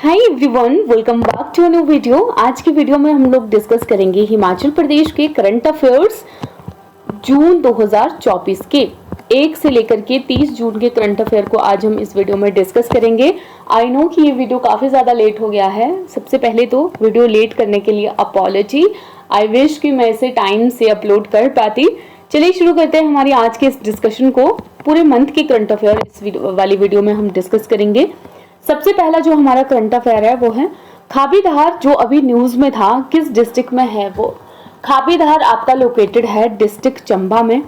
Hi everyone, welcome back to a new video. आज की video में हम लोग डिस्कस करेंगे हिमाचल प्रदेश के करंट अफेयर्स जून 2024 के 1 से लेकर के 30 जून के करंट अफेयर को आज हम इस वीडियो में डिस्कस करेंगे। आई नो कि ये वीडियो काफ़ी ज़्यादा लेट हो गया है। सबसे पहले तो वीडियो लेट करने के लिए अपॉलॉजी। आई विश कि मैं इसे टाइम से अपलोड कर पाती। चलिए शुरू करते हैं हमारी आज के इस डिस्कशन को। पूरे मंथ के करंट अफेयर इस वाली वीडियो में हम डिस्कस करेंगे। सबसे पहला जो हमारा करंट अफेयर है वो है खाबीधार, जो अभी न्यूज में था। किस डिस्ट्रिक्ट में है वो? खाबीधार आपका लोकेटेड है डिस्ट्रिक्ट चंबा में।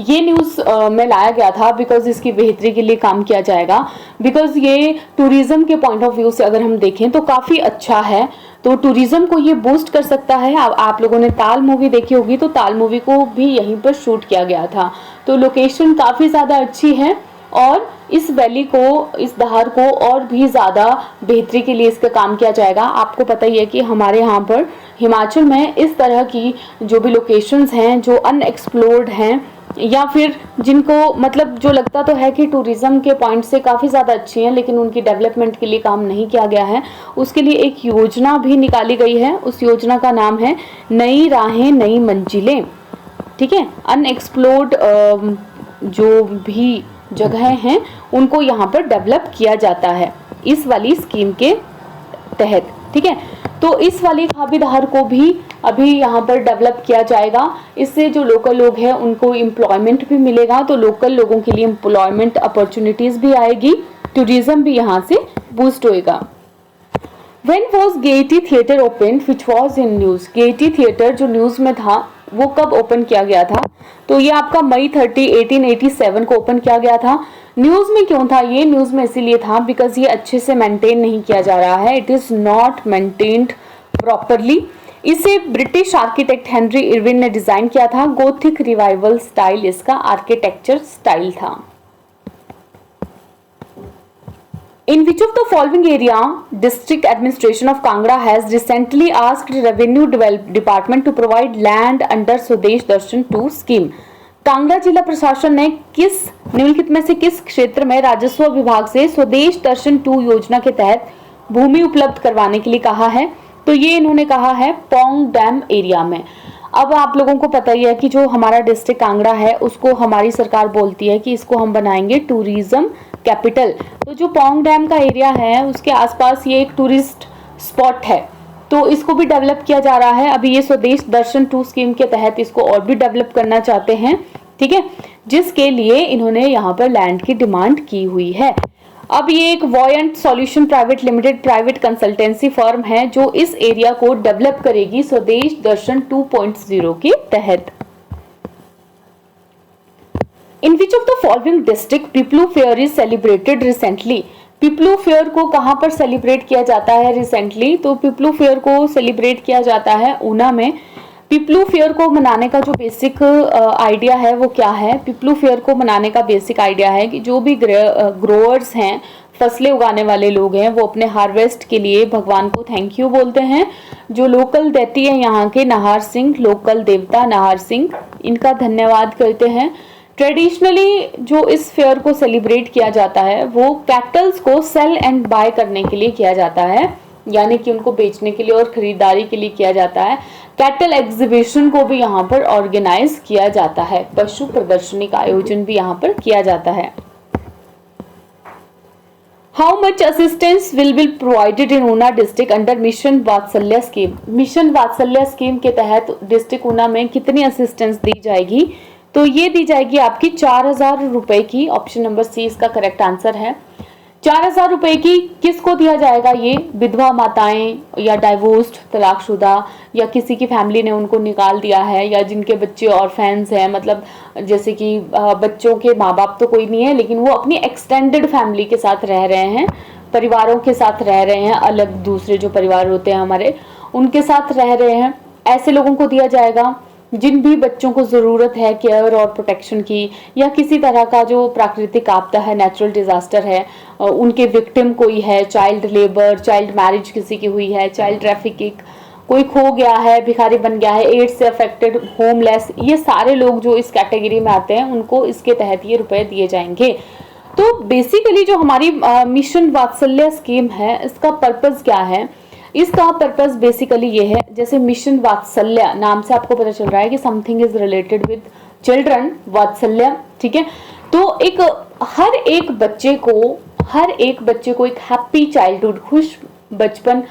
ये न्यूज में लाया गया था बिकॉज इसकी बेहतरी के लिए काम किया जाएगा। बिकॉज ये टूरिज्म के पॉइंट ऑफ व्यू से अगर हम देखें तो काफी अच्छा है, तो टूरिज्म को ये बूस्ट कर सकता है। आप लोगों ने ताल मूवी देखी होगी, तो ताल मूवी को भी यहीं पर शूट किया गया था। तो लोकेशन काफी ज्यादा अच्छी है और इस वैली को, इस धार को और भी ज़्यादा बेहतरी के लिए इसका काम किया जाएगा। आपको पता ही है कि हमारे यहाँ पर हिमाचल में इस तरह की जो भी लोकेशंस हैं जो अनएक्सप्लोर्ड हैं या फिर जिनको मतलब जो लगता तो है कि टूरिज्म के पॉइंट से काफ़ी ज़्यादा अच्छी हैं लेकिन उनकी डेवलपमेंट के लिए काम नहीं किया गया है, उसके लिए एक योजना भी निकाली गई है। उस योजना का नाम है नई राहें नई मंजिलें। ठीक है, अनएक्सप्लोर्ड जो भी जगह हैं उनको यहाँ पर डेवलप किया जाता है इस वाली स्कीम के तहत। ठीक है, तो इस वाली खाबीधार को भी अभी यहाँ पर डेवलप किया जाएगा। इससे जो लोकल लोग हैं उनको एम्प्लॉयमेंट भी मिलेगा, तो लोकल लोगों के लिए एम्प्लॉयमेंट अपॉर्चुनिटीज भी आएगी, टूरिज्म भी यहाँ से बूस्ट होएगा। When was Gaiety Theatre opened, which was in news? Gaiety Theatre जो न्यूज में था वो कब ओपन किया गया था? तो ये आपका मई 30, 1887 को ओपन किया गया था। न्यूज में क्यों था ये? न्यूज में इसीलिए था बिकॉज ये अच्छे से मेंटेन नहीं किया जा रहा है। It is not maintained properly. इसे ब्रिटिश आर्किटेक्ट हेनरी इरविन ने डिजाइन किया था। गोथिक रिवाइवल स्टाइल इसका आर्किटेक्चर स्टाइल था। In which of the following area district administration of Kangra has recently asked Revenue Department to provide land under स्वदेश दर्शन 2 scheme? Kangra जिला प्रशासन ने किस निम्नलिखित में से किस क्षेत्र में राजस्व विभाग से स्वदेश दर्शन 2 योजना के तहत भूमि उपलब्ध करवाने के लिए कहा है? तो ये इन्होंने कहा है पौंग डैम एरिया में। अब आप लोगों को पता ही है कि जो हमारा डिस्ट्रिक्ट कांगड़ा है उसको हमारी सरकार बोलती है कि इसको हम बनाएंगे टूरिज्म कैपिटल। तो जो पौंग डैम का एरिया है उसके आसपास ये एक टूरिस्ट स्पॉट है, तो इसको भी डेवलप किया जा रहा है। अभी ये स्वदेश दर्शन 2 स्कीम के तहत इसको और भी डेवलप करना चाहते हैं। ठीक है, जिसके लिए इन्होंने यहाँ पर लैंड की डिमांड की हुई है। अब ये एक Voyant solution private limited private consultancy firm है जो इस एरिया को डेवलप करेगी स्वदेश दर्शन 2.0 के तहत। In which of the following district Piplu fair is celebrated recently? Piplu fair को कहाँ पर सेलिब्रेट किया जाता है रिसेंटली? तो पिपलू फेयर को सेलिब्रेट किया जाता है ऊना में। पिपलू फेयर को मनाने का जो बेसिक आइडिया है वो क्या है? पिपलू फेयर को मनाने का बेसिक आइडिया है कि जो भी ग्रोअर्स हैं, फसलें उगाने वाले लोग हैं, वो अपने हार्वेस्ट के लिए भगवान को थैंक यू बोलते हैं। जो लोकल देती है यहाँ के नाहर सिंह, लोकल देवता नाहर सिंह, इनका धन्यवाद करते हैं। ट्रेडिशनली जो इस फेयर को सेलिब्रेट किया जाता है वो कैटल्स को सेल एंड बाय करने के लिए किया जाता है, यानी कि उनको बेचने के लिए और खरीदारी के लिए किया जाता है। कैटल एग्जीबिशन को भी यहाँ पर ऑर्गेनाइज किया जाता है, पशु प्रदर्शनी का आयोजन भी यहाँ पर किया जाता है। How much assistance will be provided in Una district under mission वात्सल्य स्कीम? मिशन वात्सल्य स्कीम के तहत डिस्ट्रिक्ट ऊना में कितनी असिस्टेंस दी जाएगी? तो ये दी जाएगी आपकी 4,000 रुपए की। ऑप्शन नंबर सी इसका करेक्ट आंसर है। 4,000 रुपए की किसको दिया जाएगा? ये विधवा माताएं या डाइवोर्स्ड तलाकशुदा या किसी की फैमिली ने उनको निकाल दिया है या जिनके बच्चे ऑर्फेन्स हैं, मतलब जैसे कि बच्चों के माँ बाप तो कोई नहीं है लेकिन वो अपनी एक्सटेंडेड फैमिली के साथ रह रहे हैं, परिवारों के साथ रह रहे हैं, अलग दूसरे जो परिवार होते हैं हमारे उनके साथ रह रहे हैं, ऐसे लोगों को दिया जाएगा। जिन भी बच्चों को ज़रूरत है केयर और प्रोटेक्शन की या किसी तरह का जो प्राकृतिक आपदा है, नेचुरल डिजास्टर है, उनके विक्टिम कोई है, चाइल्ड लेबर, चाइल्ड मैरिज किसी की हुई है, चाइल्ड ट्रैफिकिंग, कोई खो गया है, भिखारी बन गया है, एड्स से अफेक्टेड, होमलेस, ये सारे लोग जो इस कैटेगरी में आते हैं उनको इसके तहत ये रुपए दिए जाएंगे। तो बेसिकली जो हमारी मिशन वात्सल्य स्कीम है, इसका पर्पस क्या है? इसका पर्पस बेसिकली ये है, जैसे मिशन वात्सल्य नाम से आपको पता चल रहा है कि something is related with children, वात्सल्य, ठीक है। तो हर एक बच्चे को एक हैप्पी चाइल्डहुड, खुश बचपन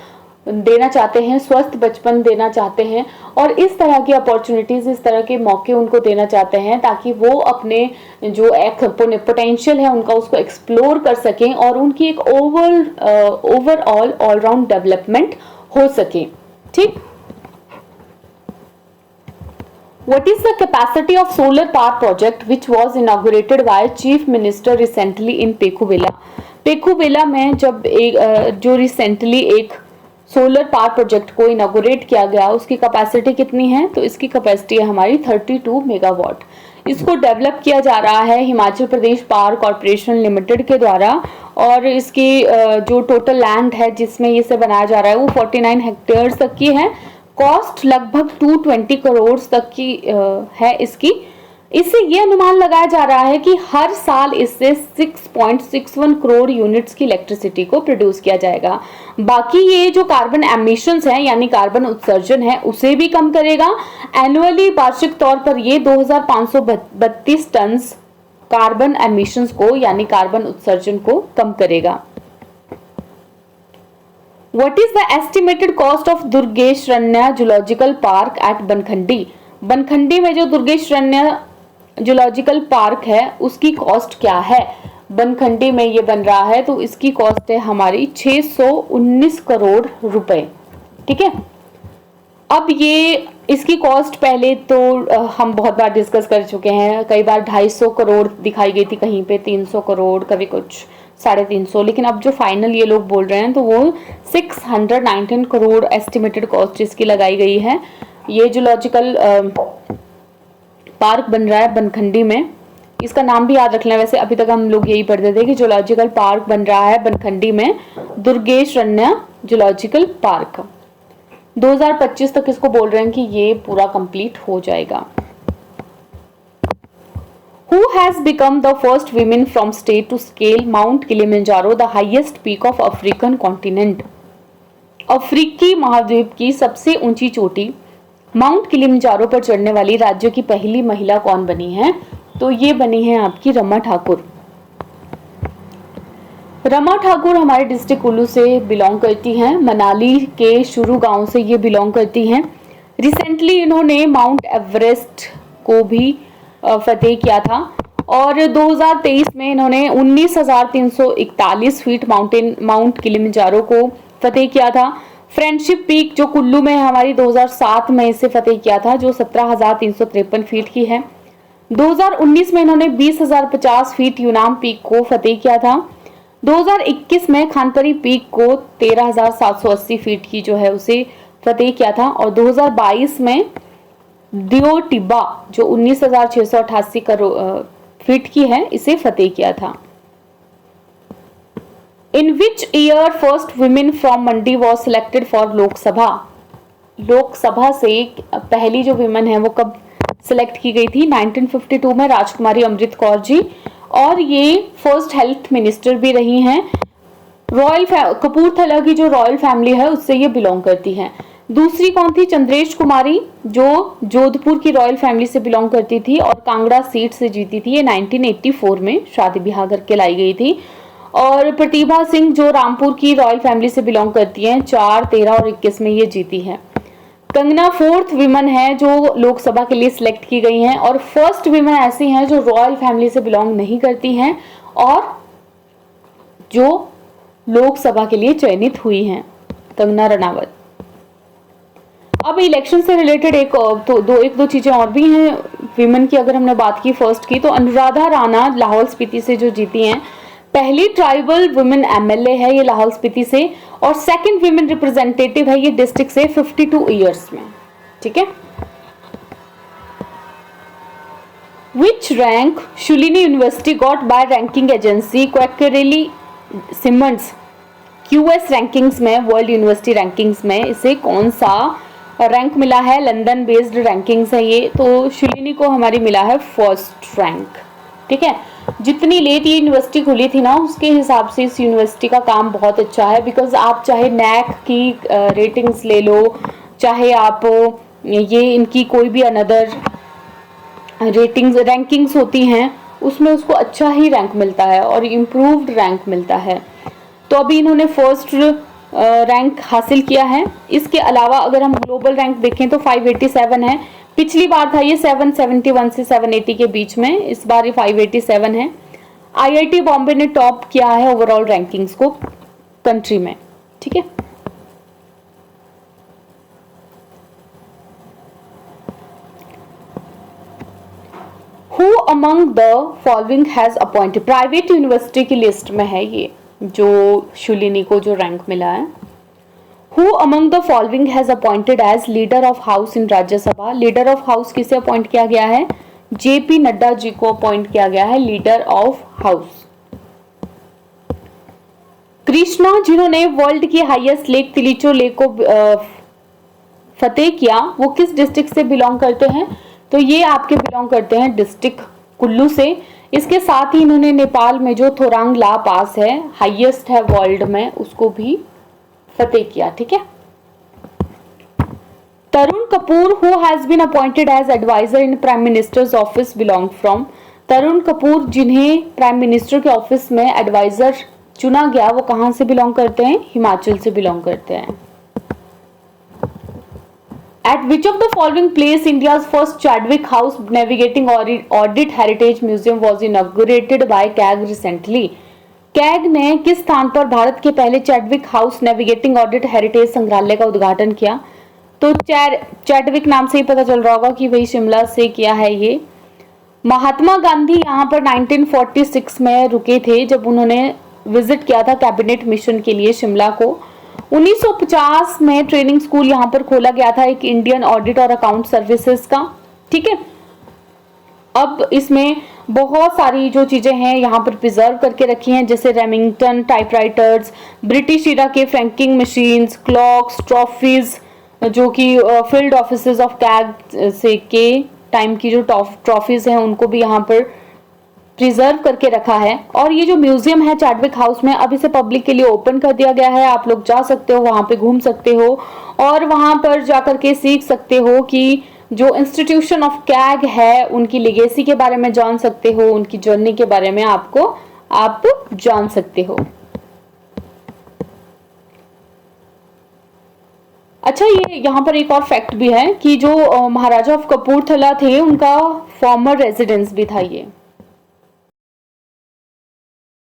देना चाहते हैं, स्वस्थ बचपन देना चाहते हैं, और इस तरह की अपॉर्चुनिटीज, इस तरह के मौके उनको देना चाहते हैं ताकि वो अपने जो एक पोटेंशियल है उनका, उसको एक्सप्लोर कर सकें और उनकी एक ओवरऑल ऑलराउंड डेवलपमेंट हो सके, ठीक। What is the capacity of solar power project which was inaugurated by Chief Minister recently in Pekubela? पेकुबेला में जब जो रिसेंटली एक सोलर पावर प्रोजेक्ट को इनॉग्रेट किया गया, उसकी कैपेसिटी कितनी है? तो इसकी कैपेसिटी है हमारी 32 मेगावाट। इसको डेवलप किया जा रहा है Himachal Pradesh power corporation limited के द्वारा, और इसकी जो टोटल लैंड है जिसमें इसे बनाया जा रहा है वो 49 हेक्टेयर तक की है। कॉस्ट लगभग 220 करोड़ तक की है इसकी। इससे ये अनुमान लगाया जा रहा है कि हर साल इससे 6.61 करोड़ यूनिट्स की इलेक्ट्रिसिटी को प्रोड्यूस किया जाएगा। बाकी ये जो कार्बन एमिशंस है यानी कार्बन उत्सर्जन है उसे भी कम करेगा। एनुअली वार्षिक तौर पर ये 2532 टन कार्बन एमिशंस को यानी कार्बन उत्सर्जन को कम करेगा। What is the estimated cost of Durgesharanya zoological park at Bankhandi? Bankhandi में जो दुर्गेशरण्य जूलॉजिकल पार्क है उसकी कॉस्ट क्या है? बनखंडी में ये बन रहा है तो इसकी कॉस्ट है हमारी 619 करोड़ रुपए, ठीक है। अब ये इसकी कॉस्ट पहले तो हम बहुत बार डिस्कस कर चुके हैं, कई बार 250 करोड़ दिखाई गई थी, कहीं पे 300 करोड़, कभी कुछ 350, लेकिन अब जो फाइनल ये लोग बोल रहे हैं तो वो 619 करोड़ एस्टिमेटेड कॉस्ट इसकी लगाई गई है। ये जूलॉजिकल पार्क बन रहा है बनखंडी में। इसका नाम भी याद रख लें, वैसे अभी तक हम लोग यही पढ़ते थे कि जूलॉजिकल पार्क बन रहा है बनखंडी में, दुर्गेशरण्य जूलॉजिकल पार्क। 2025 तक इसको बोल रहे हैं कि ये पूरा कंप्लीट हो जाएगा। Who has become the first women from state to scale Mount Kilimanjaro, the highest peak of African continent? अफ्रीकी महाद्वीप की सबसे ऊंची चोटी माउंट किलिमंजारो पर चढ़ने वाली राज्य की पहली महिला कौन बनी है? तो ये बनी है आपकी रमा ठाकुर। रमा ठाकुर हमारे डिस्ट्रिक्ट कुल्लू से बिलोंग करती हैं, मनाली के शुरू गांव से ये बिलोंग करती हैं। रिसेंटली इन्होंने माउंट एवरेस्ट को भी फतेह किया था, और 2023 में इन्होंने 19,341 फीट माउंट किलिमंजारो को फतेह किया था। फ्रेंडशिप पीक जो कुल्लू में है हमारी 2007 में इसे फतेह किया था, जो 17,353 फीट की है। 2019 में इन्होंने 20,050 फीट यूनाम पीक को फतेह किया था। 2021 में खानपरी पीक को 13,780 फीट की जो है उसे फतेह किया था, और 2022 में दियो टिब्बा जो 19,688 फीट की है इसे फतेह किया था। In which year first women from Mandi was selected for Lok Sabha? Lok Sabha से पहली जो वुमेन है वो कब सिलेक्ट की गई थी? 1952 में राजकुमारी अमृत कौर जी, और ये फर्स्ट हेल्थ मिनिस्टर भी रही हैं। रॉयल कपूरथला की जो रॉयल फैमिली है उससे ये बिलोंग करती हैं। दूसरी कौन थी? चंद्रेश कुमारी, जो जोधपुर की रॉयल फैमिली से बिलोंग करती थी और कांगड़ा सीट से जीती थी। ये 1984 में शादी ब्याह करके लाई गई थी। और प्रतिभा सिंह जो रामपुर की रॉयल फैमिली से बिलोंग करती हैं, 4, 13 और 21 में ये जीती हैं। कंगना फोर्थ विमन है जो लोकसभा के लिए सिलेक्ट की गई हैं, और फर्स्ट विमन ऐसी हैं जो रॉयल फैमिली से बिलोंग नहीं करती हैं और जो लोकसभा के लिए चयनित हुई हैं, कंगना रनावत। अब इलेक्शन से रिलेटेड एक दो चीजें और भी हैं विमेन की। अगर हमने बात की फर्स्ट की, तो अनुराधा राणा लाहौल स्पीति से जो जीती हैं, पहली ट्राइबल वुमेन एमएलए है ये लाहौल स्पीति से, और सेकंड वुमेन रिप्रेजेंटेटिव है ये डिस्ट्रिक्ट से 52 इयर्स में, ठीक है। Which rank Shoolini university got by ranking agency Quacquarelli Symonds? QS rankings में, वर्ल्ड यूनिवर्सिटी रैंकिंग्स में इसे कौन सा रैंक मिला है? लंदन बेस्ड रैंकिंग्स है ये, तो शुलिनी को हमारी मिला है फर्स्ट रैंक, ठीक है। जितनी लेट ये यूनिवर्सिटी खुली थी ना, उसके हिसाब से इस यूनिवर्सिटी का काम बहुत अच्छा है। बिकॉज आप चाहे नैक की रेटिंग्स ले लो, चाहे आप ये इनकी कोई भी अनदर रैंकिंग्स होती हैं, उसमें उसको अच्छा ही रैंक मिलता है और इम्प्रूव्ड रैंक मिलता है। तो अभी इन्होंने फर्स्ट रैंक हासिल किया है। इसके अलावा अगर हम ग्लोबल रैंक देखें तो 587 है। पिछली बार था ये 771 से 780 के बीच में, इस बार ये 587 है। आईआईटी बॉम्बे ने टॉप किया है ओवरऑल रैंकिंग्स को कंट्री में, ठीक है। Who among the following has appointed, private university की लिस्ट में है ये जो शुलिनी को जो रैंक मिला है। Who among the following has appointed as leader of house in Rajya Sabha, leader of house किसे अपॉइंट किया गया है? जेपी नड्डा जी को अपॉइंट किया गया है लीडर ऑफ हाउस। कृष्णा जिन्होंने वर्ल्ड की हाईएस्ट लेक तिलिचो लेक को फतेह किया, वो किस डिस्ट्रिक्ट से बिलोंग करते हैं? तो ये आपके बिलोंग करते हैं डिस्ट्रिक्ट कुल्लू से। इसके साथ ही इन्होंने नेपाल में जो थोरांग ला पास है, हाईएस्ट है वर्ल्ड में, उसको भी फतेह किया, ठीक है। Tarun Kapoor who has been appointed as adviser in prime minister's office belong from, Tarun Kapoor जिन्हें प्राइम मिनिस्टर के ऑफिस में एडवाइजर चुना गया, वो कहां से बिलोंग करते हैं? हिमाचल से बिलोंग करते हैं। At which of the following place India's first Chadwick House Navigating Audit Heritage Museum was inaugurated by CAG recently? CAG ने किस स्थान पर भारत के पहले Chadwick house navigating audit heritage संग्रहालय का उद्घाटन किया? तो चैडविक नाम से ही पता चल रहा होगा कि वही शिमला से किया है ये। महात्मा गांधी यहाँ पर 1946 में रुके थे जब उन्होंने विजिट किया था कैबिनेट मिशन के लिए शिमला को। 1950 में ट्रेनिंग स्कूल यहाँ पर खोला गया था एक इंडियन ऑडिट और अकाउंट सर्विसेज का, ठीक है। अब इसमें बहुत सारी जो चीजें हैं यहाँ पर प्रिजर्व करके रखी हैं, जैसे रेमिंगटन टाइपराइटर्स, ब्रिटिश इरा के फ्रैंकिंग मशीन्स, क्लॉक्स, ट्रॉफीज, जो कि फील्ड ऑफिसेज ऑफ कैग से के टाइम की जो ट्रॉफीज हैं उनको भी यहाँ पर प्रिजर्व करके रखा है। और ये जो म्यूजियम है चैडविक हाउस में, अब इसे पब्लिक के लिए ओपन कर दिया गया है। आप लोग जा सकते हो, वहां पे घूम सकते हो और वहां पर जाकर के सीख सकते हो कि जो इंस्टीट्यूशन ऑफ कैग है उनकी लेगेसी के बारे में जान सकते हो, उनकी जर्नी के बारे में आप जान सकते हो। अच्छा, ये यहाँ पर एक और फैक्ट भी है कि जो महाराजा ऑफ कपूरथला थे उनका फॉर्मर रेजिडेंस भी था ये।